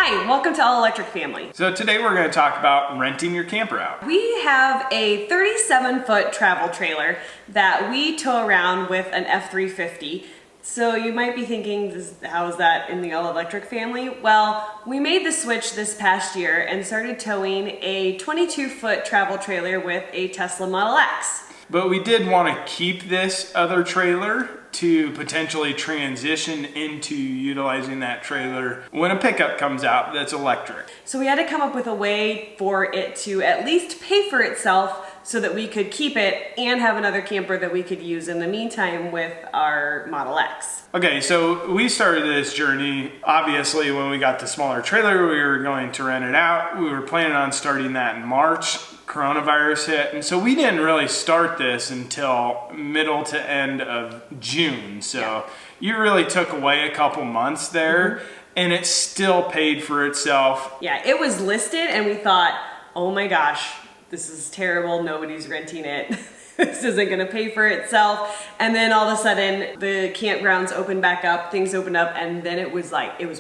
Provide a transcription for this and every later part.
Hi, welcome to All Electric Family. So today we're going to talk about renting your camper out. We have a 37-foot travel trailer that we tow around with an F350. So you might be thinking, how is that in the All Electric family? Well, we made the switch this past year and started towing a 22-foot travel trailer with a Tesla Model X. But we did want to keep this other trailer to potentially transition into utilizing that trailer when a pickup comes out that's electric. So we had to come up with a way for it to at least pay for itself so that we could keep it and have another camper that we could use in the meantime with our Model X. Okay, so we started this journey, obviously when we got the smaller trailer, we were going to rent it out. We were planning on starting that in March. Coronavirus hit, and so we didn't really start this until middle to end of June. So you really took away a couple months there, and it still paid for itself. Yeah, it was listed and we thought, oh my gosh, this is terrible, nobody's renting it. This isn't gonna pay for itself. And then all of a sudden the campgrounds opened back up, things opened up, and then it was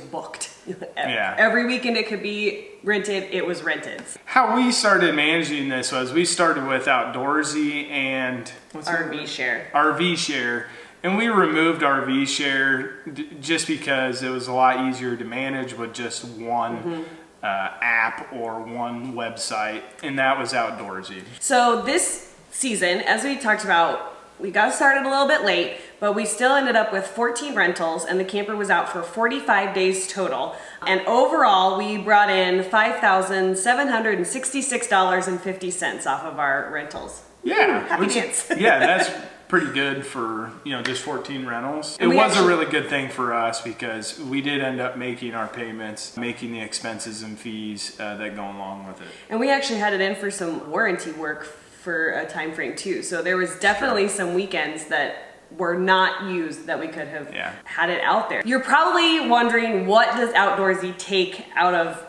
booked. Yeah. Every weekend it could be rented, it was rented. How we started managing this was we started with Outdoorsy and RV Share. RV Share. And we removed RV Share just because it was a lot easier to manage with just one app or one website, and that was Outdoorsy. So this season, as we talked about, we got started a little bit late, but we still ended up with 14 rentals and the camper was out for 45 days total. And overall, we brought in $5,766.50 off of our rentals. Yeah. Happy dance. Yeah, that's pretty good for, just 14 rentals. It was a really good thing for us because we did end up making our payments, making the expenses and fees that go along with it. And we actually had it in for some warranty work for a time frame too. So there was definitely some weekends that were not used that we could have had it out there. You're probably wondering, what does Outdoorsy take out of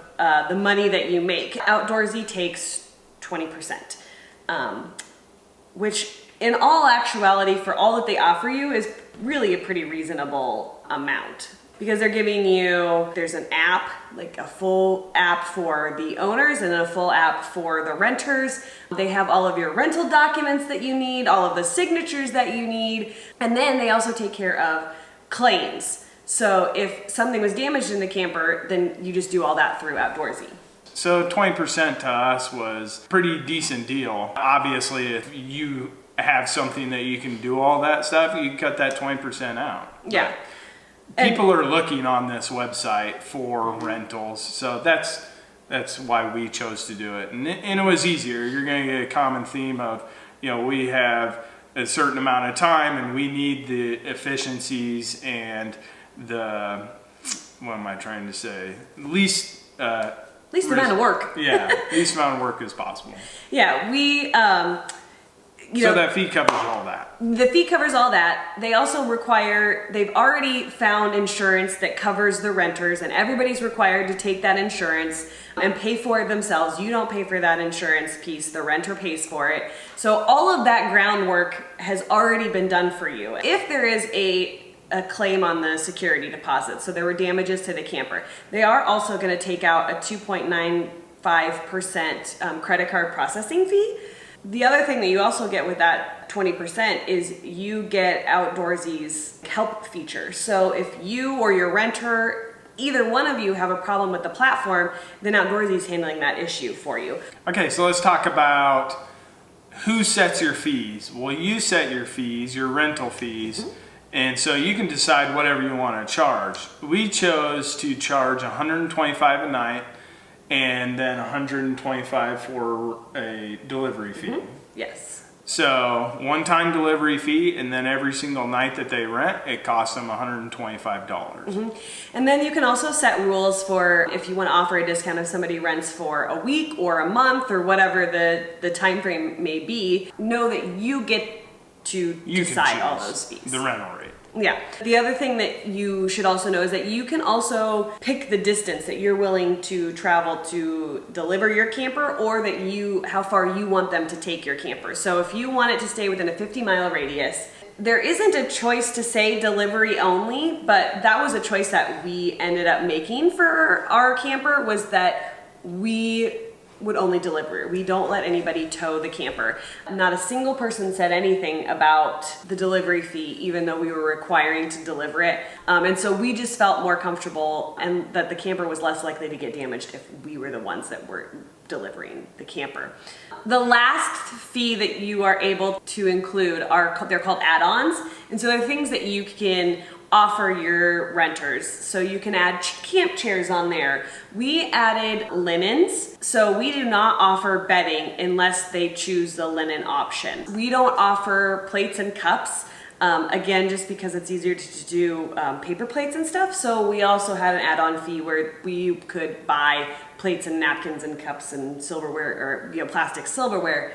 the money that you make? Outdoorsy takes 20%, which in all actuality, for all that they offer you, is really a pretty reasonable amount. Because they're giving you, there's an app, like a full app for the owners and a full app for the renters. They have all of your rental documents that you need, all of the signatures that you need. And then they also take care of claims. So if something was damaged in the camper, then you just do all that through Outdoorsy. So 20% to us was a pretty decent deal. Obviously, if you have something that you can do all that stuff, you can cut that 20% out. Yeah. People are looking on this website for rentals, so that's why we chose to do it. And it was easier. You're going to get a common theme of, we have a certain amount of time and we need the efficiencies and the, what am I trying to say? Least amount of work. Yeah, least amount of work as possible. Yeah, we... so that fee covers all that. The fee covers all that. They also require, they've already found insurance that covers the renters, and everybody's required to take that insurance and pay for it themselves. You don't pay for that insurance piece, the renter pays for it. So all of that groundwork has already been done for you. If there is a claim on the security deposit, so there were damages to the camper, they are also going to take out a 2.95% credit card processing fee. The other thing that you also get with that 20% is you get Outdoorsy's help feature. So if you or your renter, either one of you, have a problem with the platform, then Outdoorsy's handling that issue for you. Okay, so let's talk about who sets your fees. Well, you set your fees, your rental fees, and so you can decide whatever you want to charge. We chose to charge $125 a night, and then $125 for a delivery fee. Yes. So one-time delivery fee, and then every single night that they rent, it costs them $125. And then you can also set rules for if you want to offer a discount if somebody rents for a week or a month or whatever the time frame may be. Know that you get to decide all those fees. The rental rate. Yeah. The other thing that you should also know is that you can also pick the distance that you're willing to travel to deliver your camper, or how far you want them to take your camper. So if you want it to stay within a 50-mile radius, there isn't a choice to say delivery only, but that was a choice that we ended up making for our camper, was that we would only deliver. We don't let anybody tow the camper. Not a single person said anything about the delivery fee, even though we were requiring to deliver it. And so we just felt more comfortable, and that the camper was less likely to get damaged if we were the ones that were delivering the camper. The last fee that you are able to include they're called add-ons. And so they're things that you can offer your renters. So you can add camp chairs on there. We added linens. So we do not offer bedding unless they choose the linen option. We don't offer plates and cups. Again, just because it's easier to do paper plates and stuff. So we also had an add-on fee where we could buy plates and napkins and cups and silverware, or plastic silverware.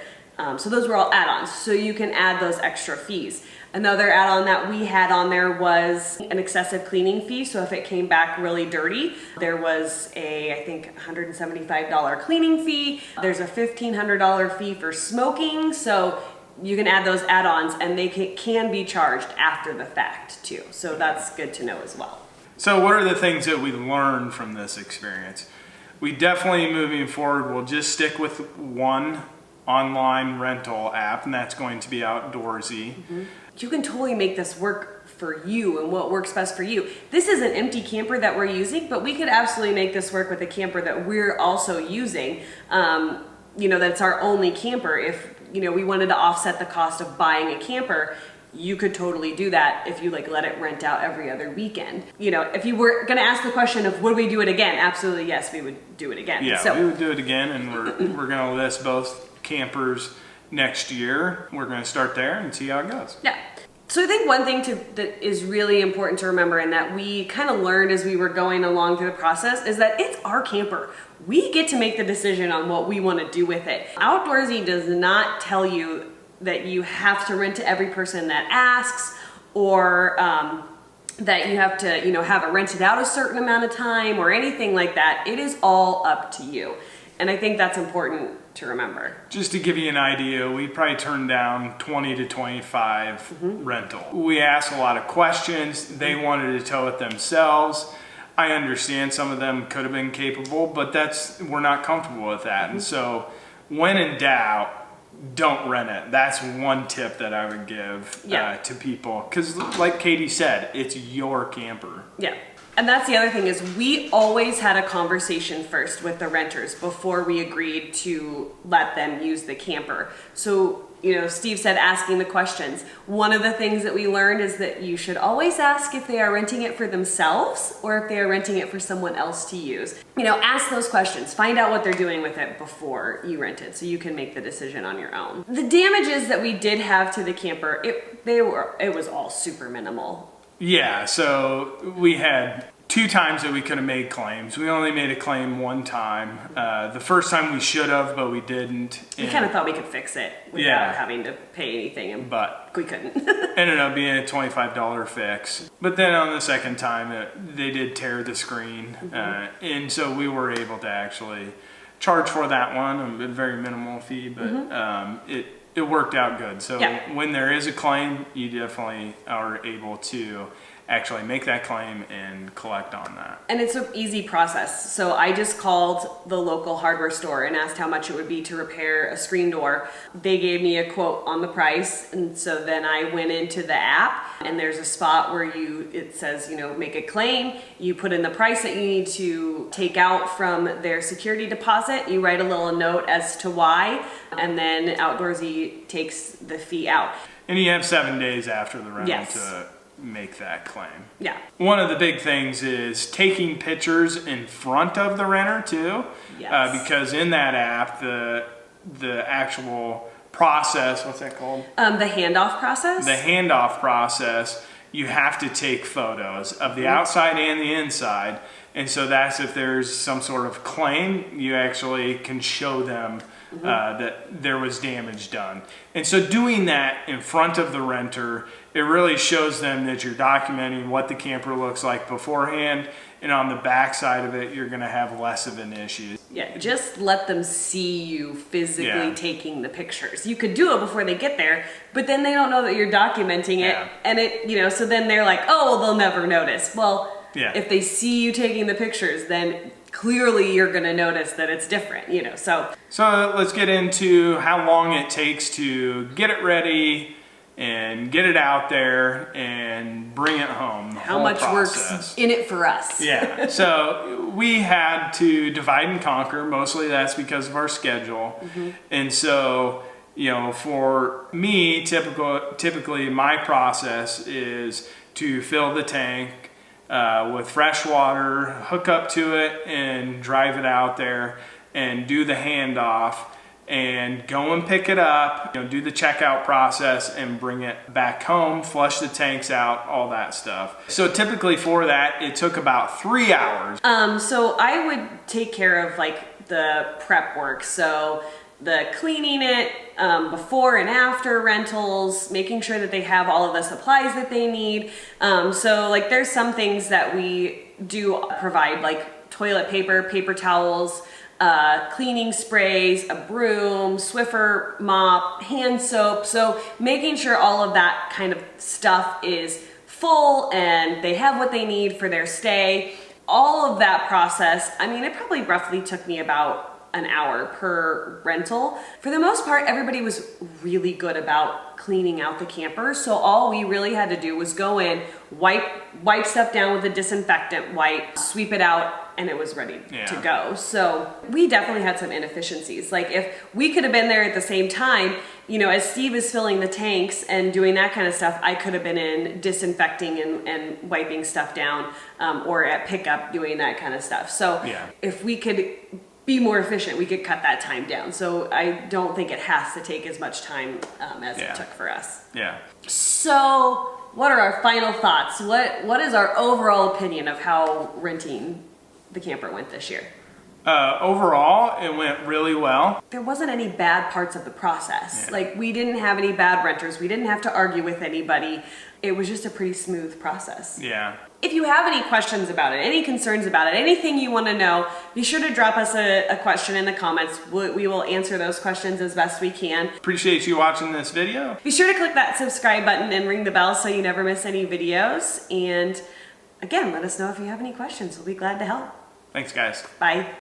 So those were all add-ons. So you can add those extra fees. Another add-on that we had on there was an excessive cleaning fee. So if it came back really dirty, there was I think $175 cleaning fee. There's a $1,500 fee for smoking. So you can add those add-ons, and they can be charged after the fact too. So that's good to know as well. So what are the things that we learned from this experience? We definitely, moving forward, will just stick with one online rental app, and that's going to be Outdoorsy. Mm-hmm. You can totally make this work for you and what works best for you. This is an empty camper that we're using, but we could absolutely make this work with a camper that we're also using. That's our only camper. If we wanted to offset the cost of buying a camper, you could totally do that if you let it rent out every other weekend. If you were gonna ask the question of would we do it again, absolutely yes, we would do it again. Yeah, we would do it again, and we're gonna list both campers next year. We're gonna start there and see how it goes. Yeah. So I think one thing that is really important to remember, and that we kind of learned as we were going along through the process, is that it's our camper. We get to make the decision on what we want to do with it. Outdoorsy does not tell you that you have to rent to every person that asks, or that you have to, have it rented out a certain amount of time or anything like that. It is all up to you. And I think that's important to remember. Just to give you an idea, we probably turned down 20 to 25 rental. We asked a lot of questions. They wanted to tow it themselves. I understand some of them could have been capable, but we're not comfortable with that. And so when in doubt, don't rent it. That's one tip that I would give to people. Because like Katie said, it's your camper. Yeah. And that's the other thing, is we always had a conversation first with the renters before we agreed to let them use the camper. So, Steve said asking the questions. One of the things that we learned is that you should always ask if they are renting it for themselves or if they are renting it for someone else to use. Ask those questions. Find out what they're doing with it before you rent it, so you can make the decision on your own. The damages that we did have to the camper, it was all super minimal. Yeah, so we had 2 times that we could have made claims. We only made a claim 1 time. The first time we should have, but we didn't. We kind of thought we could fix it without having to pay anything, but we couldn't. Ended up being a $25 fix. But then on the second time, they did tear the screen. And so we were able to actually charge for that one, a very minimal fee, but it worked out good. So when there is a claim, you definitely are able to actually make that claim and collect on that. And it's an easy process. So I just called the local hardware store and asked how much it would be to repair a screen door. They gave me a quote on the price, and so then I went into the app, and there's a spot where it says, make a claim. You put in the price that you need to take out from their security deposit. You write a little note as to why, and then Outdoorsy takes the fee out. And you have 7 days after the rental to make that claim. Yeah. One of the big things is taking pictures in front of the renter too. Yes. Because in that app, the actual process, what's that called? The handoff process? The handoff process, you have to take photos of the outside and the inside. And so that's if there's some sort of claim, you actually can show them that there was damage done. And so doing that in front of the renter, it really shows them that you're documenting what the camper looks like beforehand, and on the back side of it, you're gonna have less of an issue. Yeah, just let them see you physically Yeah. taking the pictures. You could do it before they get there, but then they don't know that you're documenting it. Yeah. And it, you know, so then they're like, oh, well, they'll never notice. Well, Yeah. if they see you taking the pictures, then clearly you're going to notice that it's different, you know, so. So let's get into how long it takes to get it ready and get it out there and bring it home. How much work's in it for us? Yeah, so we had to divide and conquer. Mostly that's because of our schedule. And so, you know, for me, typically my process is to fill the tank with fresh water, hook up to it and drive it out there and do the handoff and go and pick it up, you know, do the checkout process and bring it back home, flush the tanks out, all that stuff. So typically for that, it took about 3 hours. So I would take care of like the prep work. So the cleaning it before and after rentals, making sure that they have all of the supplies that they need. So like there's some things that we do provide, like toilet paper, paper towels, cleaning sprays, a broom, Swiffer mop, hand soap. So making sure all of that kind of stuff is full and they have what they need for their stay. All of that process, I mean, it probably roughly took me about an hour per rental. For the most part, everybody was really good about cleaning out the camper. So all we really had to do was go in, wipe stuff down with a disinfectant wipe, sweep it out, and it was ready to go. So we definitely had some inefficiencies. Like if we could have been there at the same time, you know, as Steve is filling the tanks and doing that kind of stuff, I could have been in disinfecting and wiping stuff down, or at pickup doing that kind of stuff. So if we could be more efficient, we could cut that time down. So I don't think it has to take as much time as it took for us. Yeah. So what are our final thoughts? What is our overall opinion of how renting the camper went this year? Overall, it went really well. There wasn't any bad parts of the process. Like we didn't have any bad renters. We didn't have to argue with anybody. It was just a pretty smooth process. Yeah. If you have any questions about it, any concerns about it, anything you want to know, be sure to drop us a question in the comments. We will answer those questions as best we can. Appreciate you watching this video. Be sure to click that subscribe button and ring the bell so you never miss any videos. And again, let us know if you have any questions. We'll be glad to help. Thanks, guys. Bye.